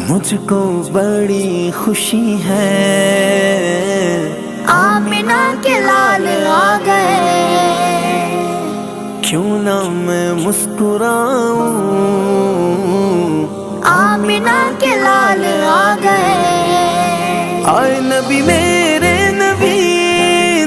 مجھ کو بڑی خوشی ہے، آمنہ کے لال آ گئے، کیوں نہ میں مسکراؤں، آمنہ کے لال آ گئے۔ آئے نبی میرے نبی،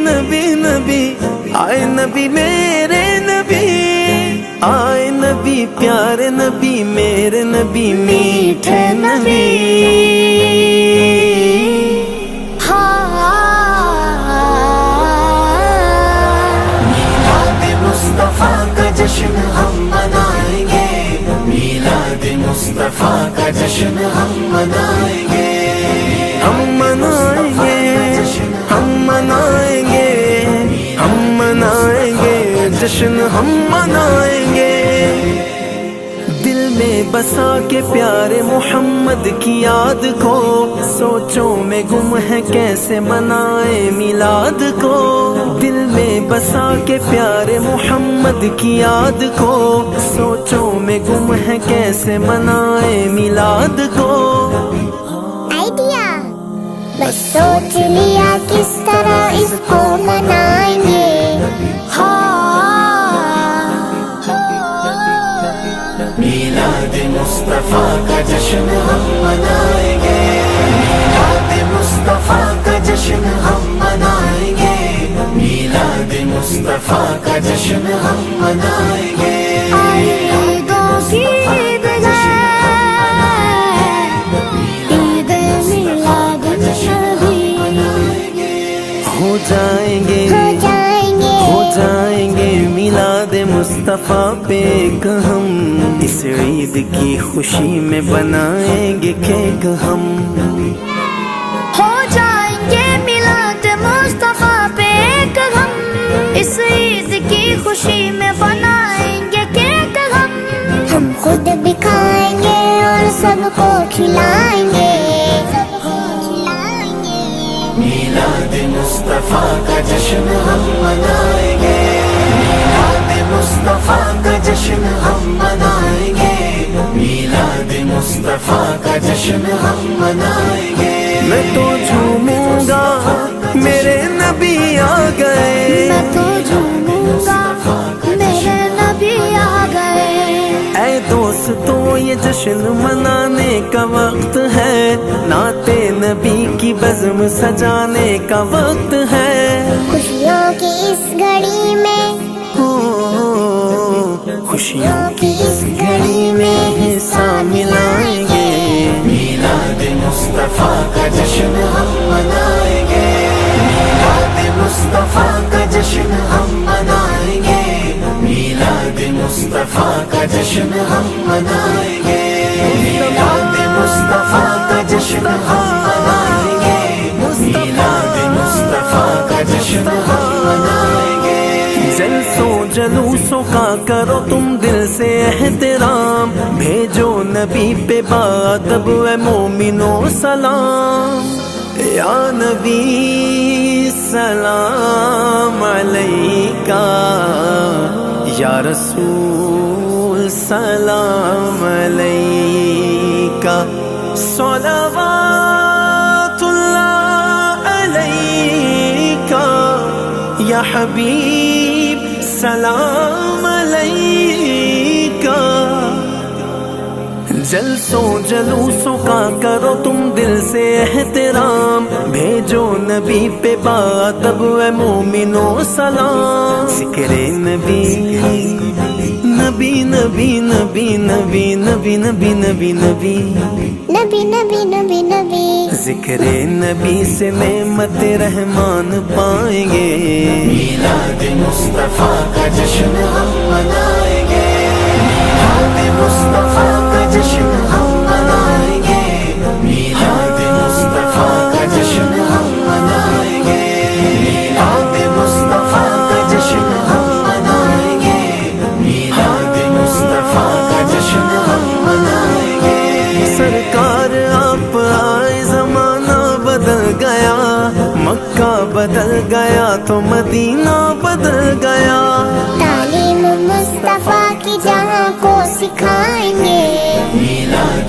نبی نبی، آئے نبی میرے نبی، آئے نبی پیارے نبی، میرے نبی میٹھے نبی۔ میلاد مصطفیٰ کا جشن ہم منائیں گے، میلاد مصطفیٰ کا جشن ہم منائیں گے، ہم منائیں گے، ہم منائیں گے، ہم منائیں گے جشن ہم منائیں گے۔ دل میں بسا کے پیارے محمد کی یاد کو، سوچوں میں گم ہے کیسے منائیں میلاد کو، دل میں بسا کے پیارے محمد کی یاد کو، سوچوں میں گم ہے کیسے منائیں میلاد کو۔ آئیڈیا بس سوچ لیا کس طرح اس کو منائیں گے، میلاد مصطفیٰ کا جشن ہم منائیں گے، میلاد مصطفیٰ کا جشن ہم منائیں گے، میلاد مصطفیٰ کا جشن ہم منائیں گے۔ عیدوں کی عید ہے، عید میلاد النبی، ہو جائیں گے، ہو جائیں گے میلاد مصطفیٰ پہ ایک ہم، اس عید کی خوشی میں بنائیں گے کیک ہم، ہو جائیں گے میلاد مصطفیٰ پہ ایک ہم، اس عید کی خوشی میں بنائیں گے کیک ہم خود بھی کھائیں گے اور سب کو کھلائیں گے۔ میلاد مصطفیٰ کا جشن ہم منائیں گے، میلاد مصطفیٰ کا جشن ہم منائیں گے، میلاد مصطفیٰ کا جشن ہم منائیں گے۔ میں تو جھوموں گا میرے نبی آ گئے، میں تو جھوموں گا میرے نبی آ گئے۔ اے دوستو یہ جشن منانے کا وقت ہے، نعت نبی کی بزم سجانے کا وقت ہے، خوشیوں کی اس گھڑی میں، خوشیوں کی اس گھڑی میں حصہ ملائیں گے، میلاد مصطفیٰ کا جشن ہم منائیں گے، میلاد مصطفیٰ کا جشن ہم منائیں گے، میلاد مصطفیٰ کا جشن ہم منائیں گے، میلاد مصطفیٰ کا جشن ہم منائیں گے، میلاد مصطفیٰ کا جشن ہم منائیں گے۔ جلسوں جلوسوں کا کرو تم دل سے احترام، بھیجو نبی پہ بادب اے مومنو سلام، یا نبی سلام علیکہ، یا رسول سلام علیکہ، صلوات اللہ علیکہ، یا حبیب سلام علیکہ۔ جلسوں جلوسوں کا کرو تم دل سے احترام، بھیجو نبی پہ بادب اے مومنو سلام، ذکر نبی نبی نبی نبی نبی نبی نبی نبی نبی نبی نبی نبی نبی، ذکر نبی سے نعمت رحمان پائیں گے، میلاد مصطفیٰ کا جشن ہم منائیں گے، میلاد مصطفیٰ کا جشن ہم منائیں گے، میلاد مصطفیٰ کا جشن ہم منائیں گے، میلاد مصطفیٰ کا جشن ہم منائیں گے، میلاد مصطفیٰ کا جشن ہم منائیں گے۔ سرکار آپ آئے زمانہ بدل گیا، مکہ بدل گیا تو مدینہ بدل گیا، تعلیم مصطفیٰ کی جہاں کو سکھائیں گے، میلاد